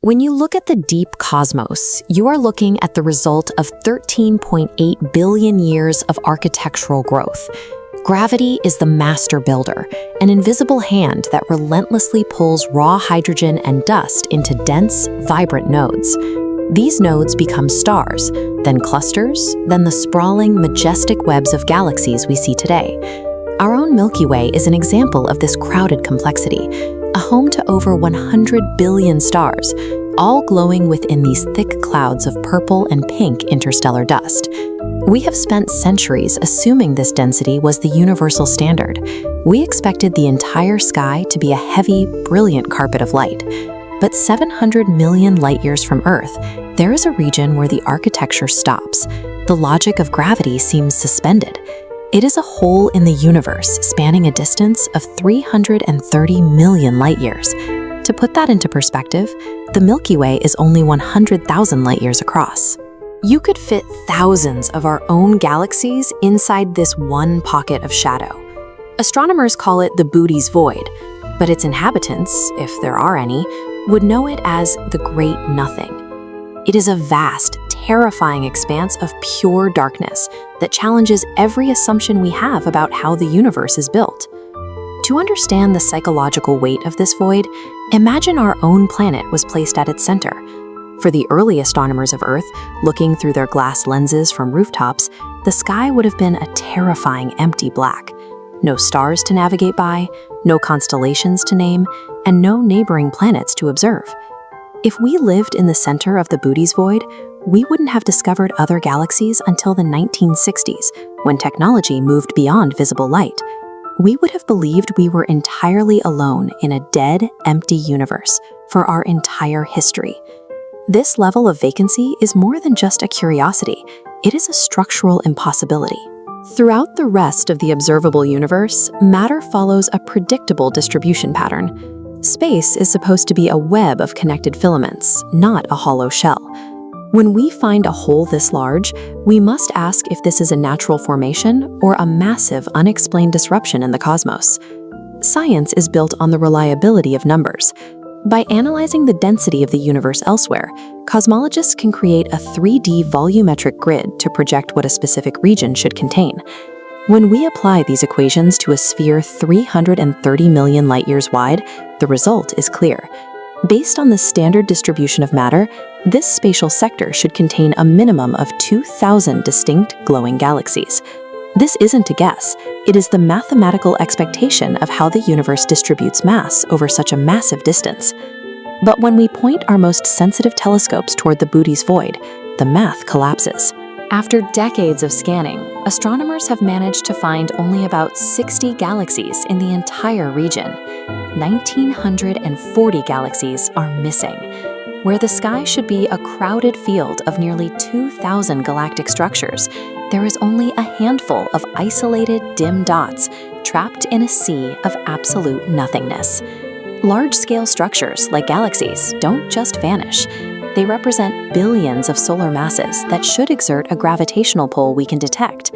When you look at the deep cosmos, you are looking at the result of 13.8 billion years of architectural growth. Gravity is the master builder, an invisible hand that relentlessly pulls raw hydrogen and dust into dense, vibrant nodes. These nodes become stars, then clusters, then the sprawling, majestic webs of galaxies we see today. Our own Milky Way is an example of this crowded complexity, a home to over 100 billion stars, all glowing within these thick clouds of purple and pink interstellar dust. We have spent centuries assuming this density was the universal standard. We expected the entire sky to be a heavy, brilliant carpet of light. But 700 million light-years from Earth, there is a region where the architecture stops. The logic of gravity seems suspended. It is a hole in the universe spanning a distance of 330 million light-years. To put that into perspective, the Milky Way is only 100,000 light-years across. You could fit thousands of our own galaxies inside this one pocket of shadow. Astronomers call it the Boötes Void, but its inhabitants, if there are any, would know it as the Great Nothing. It is a vast, terrifying expanse of pure darkness that challenges every assumption we have about how the universe is built. To understand the psychological weight of this void, imagine our own planet was placed at its center. For the early astronomers of Earth, looking through their glass lenses from rooftops, the sky would have been a terrifying empty black. No stars to navigate by, no constellations to name, and no neighboring planets to observe. If we lived in the center of the Boötes Void, we wouldn't have discovered other galaxies until the 1960s, when technology moved beyond visible light. We would have believed we were entirely alone in a dead, empty universe for our entire history. This level of vacancy is more than just a curiosity, it is a structural impossibility. Throughout the rest of the observable universe, matter follows a predictable distribution pattern. Space is supposed to be a web of connected filaments, not a hollow shell. When we find a hole this large, we must ask if this is a natural formation or a massive, unexplained disruption in the cosmos. Science is built on the reliability of numbers. By analyzing the density of the universe elsewhere, cosmologists can create a 3D volumetric grid to project what a specific region should contain. When we apply these equations to a sphere 330 million light-years wide, the result is clear. Based on the standard distribution of matter, this spatial sector should contain a minimum of 2,000 distinct glowing galaxies. This isn't a guess, it is the mathematical expectation of how the universe distributes mass over such a massive distance. But when we point our most sensitive telescopes toward the Boötes Void, the math collapses. After decades of scanning, astronomers have managed to find only about 60 galaxies in the entire region. 1,940 galaxies are missing. Where the sky should be a crowded field of nearly 2,000 galactic structures, there is only a handful of isolated, dim dots trapped in a sea of absolute nothingness. Large-scale structures like galaxies don't just vanish. They represent billions of solar masses that should exert a gravitational pull we can detect.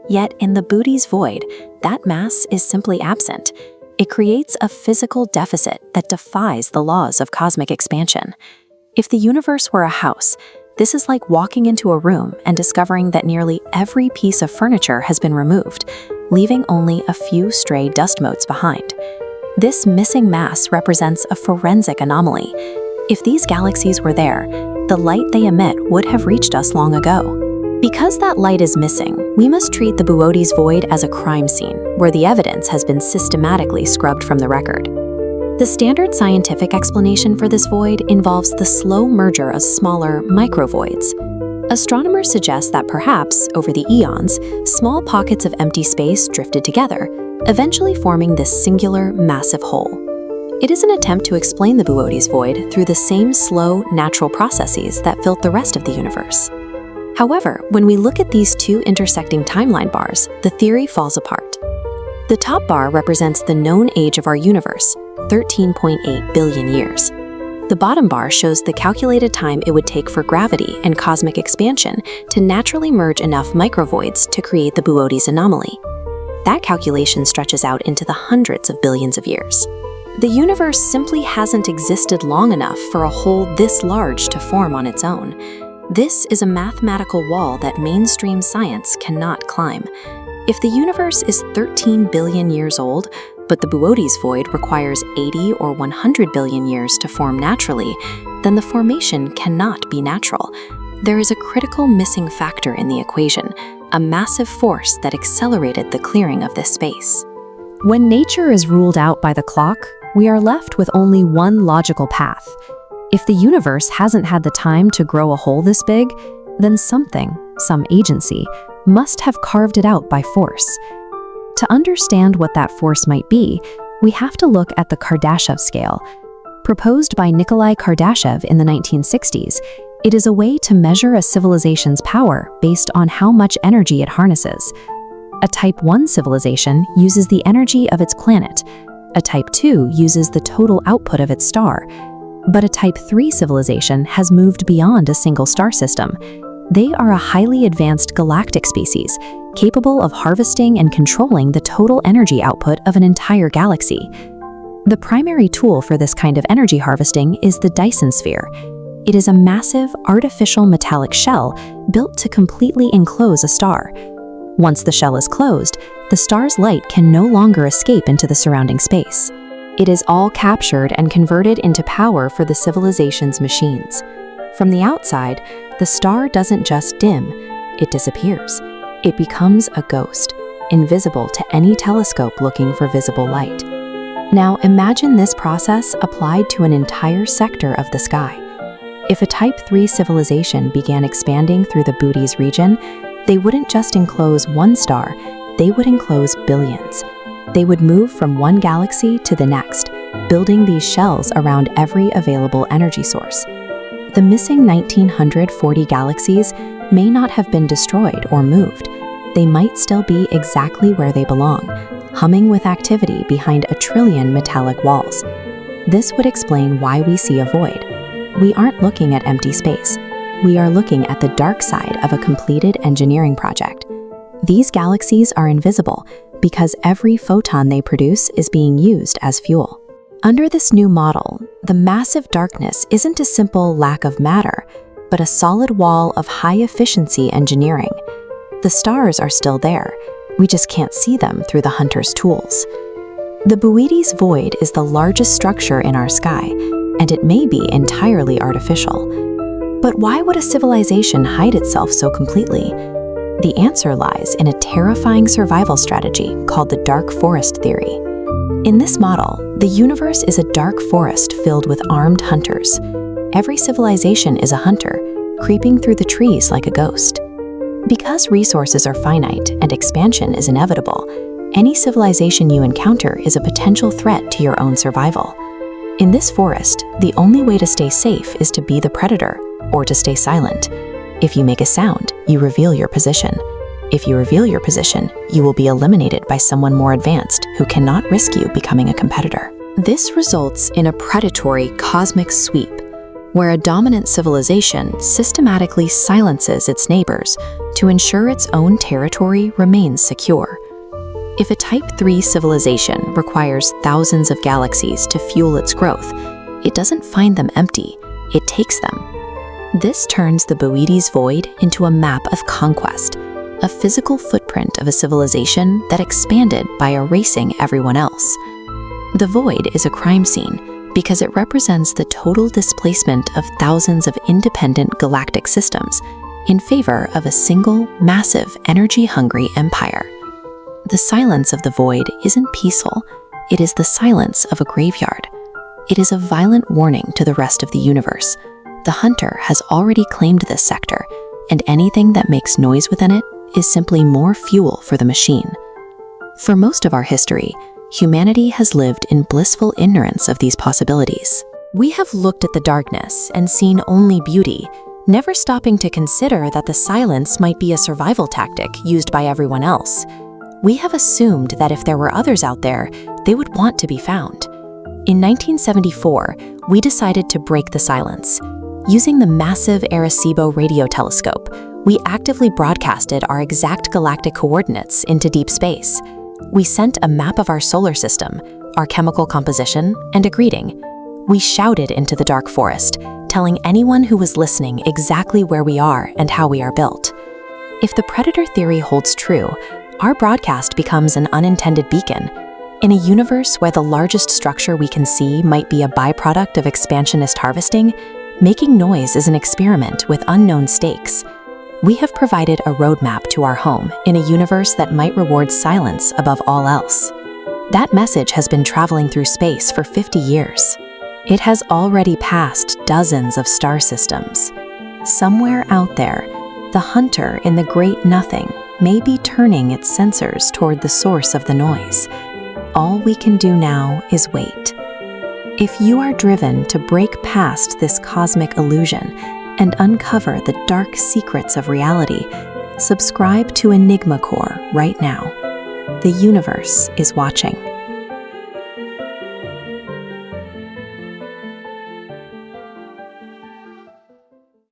Yet in the Boötes Void, that mass is simply absent. It creates a physical deficit that defies the laws of cosmic expansion. If the universe were a house, this is like walking into a room and discovering that nearly every piece of furniture has been removed, leaving only a few stray dust motes behind. This missing mass represents a forensic anomaly. If these galaxies were there, the light they emit would have reached us long ago. Because that light is missing, we must treat the Boötes Void as a crime scene, where the evidence has been systematically scrubbed from the record. The standard scientific explanation for this void involves the slow merger of smaller microvoids. Astronomers suggest that perhaps, over the eons, small pockets of empty space drifted together, eventually forming this singular, massive hole. It is an attempt to explain the Boötes Void through the same slow, natural processes that filled the rest of the universe. However, when we look at these two intersecting timeline bars, the theory falls apart. The top bar represents the known age of our universe, 13.8 billion years. The bottom bar shows the calculated time it would take for gravity and cosmic expansion to naturally merge enough microvoids to create the Boötes anomaly. That calculation stretches out into the hundreds of billions of years. The universe simply hasn't existed long enough for a hole this large to form on its own. This is a mathematical wall that mainstream science cannot climb. If the universe is 13 billion years old, but the Boötes Void requires 80 or 100 billion years to form naturally, then the formation cannot be natural. There is a critical missing factor in the equation, a massive force that accelerated the clearing of this space. When nature is ruled out by the clock, we are left with only one logical path. If the universe hasn't had the time to grow a hole this big, then something, some agency, must have carved it out by force. To understand what that force might be, we have to look at the Kardashev scale. Proposed by Nikolai Kardashev in the 1960s, it is a way to measure a civilization's power based on how much energy it harnesses. A Type 1 civilization uses the energy of its planet. A Type 2 uses the total output of its star. But a Type 3 civilization has moved beyond a single star system. They are a highly advanced galactic species, capable of harvesting and controlling the total energy output of an entire galaxy. The primary tool for this kind of energy harvesting is the Dyson sphere. It is a massive, artificial metallic shell built to completely enclose a star. Once the shell is closed, the star's light can no longer escape into the surrounding space. It is all captured and converted into power for the civilization's machines. From the outside, the star doesn't just dim, it disappears. It becomes a ghost, invisible to any telescope looking for visible light. Now imagine this process applied to an entire sector of the sky. If a Type 3 civilization began expanding through the Boötes region, they wouldn't just enclose one star, they would enclose billions. They would move from one galaxy to the next, building these shells around every available energy source. The missing 1940 galaxies may not have been destroyed or moved. They might still be exactly where they belong, humming with activity behind a trillion metallic walls. This would explain why we see a void. We aren't looking at empty space. We are looking at the dark side of a completed engineering project. These galaxies are invisible because every photon they produce is being used as fuel. Under this new model, the massive darkness isn't a simple lack of matter, but a solid wall of high-efficiency engineering. The stars are still there. We just can't see them through the hunter's tools. The Boötes Void is the largest structure in our sky, and it may be entirely artificial. But why would a civilization hide itself so completely? The answer lies in a terrifying survival strategy called the dark forest theory. In this model, the universe is a dark forest filled with armed hunters. Every civilization is a hunter, creeping through the trees like a ghost. Because resources are finite and expansion is inevitable, any civilization you encounter is a potential threat to your own survival. In this forest, the only way to stay safe is to be the predator or to stay silent. If you make a sound, you reveal your position. If you reveal your position, you will be eliminated by someone more advanced who cannot risk you becoming a competitor. This results in a predatory cosmic sweep, where a dominant civilization systematically silences its neighbors to ensure its own territory remains secure. If a Type 3 civilization requires thousands of galaxies to fuel its growth, it doesn't find them empty, it takes them. This turns the Boötes Void into a map of conquest, a physical footprint of a civilization that expanded by erasing everyone else. The void is a crime scene because it represents the total displacement of thousands of independent galactic systems in favor of a single, massive, energy-hungry empire. The silence of the void isn't peaceful, it is the silence of a graveyard. It is a violent warning to the rest of the universe. The hunter has already claimed this sector, and anything that makes noise within it is simply more fuel for the machine. For most of our history, humanity has lived in blissful ignorance of these possibilities. We have looked at the darkness and seen only beauty, never stopping to consider that the silence might be a survival tactic used by everyone else. We have assumed that if there were others out there, they would want to be found. In 1974, we decided to break the silence. Using the massive Arecibo radio telescope, we actively broadcasted our exact galactic coordinates into deep space. We sent a map of our solar system, our chemical composition, and a greeting. We shouted into the dark forest, telling anyone who was listening exactly where we are and how we are built. If the predator theory holds true, our broadcast becomes an unintended beacon. In a universe where the largest structure we can see might be a byproduct of expansionist harvesting, making noise is an experiment with unknown stakes. We have provided a roadmap to our home in a universe that might reward silence above all else. That message has been traveling through space for 50 years. It has already passed dozens of star systems. Somewhere out there, the hunter in the great nothing may be turning its sensors toward the source of the noise. All we can do now is wait. If you are driven to break past this cosmic illusion and uncover the dark secrets of reality, subscribe to Enigma Core right now. The universe is watching.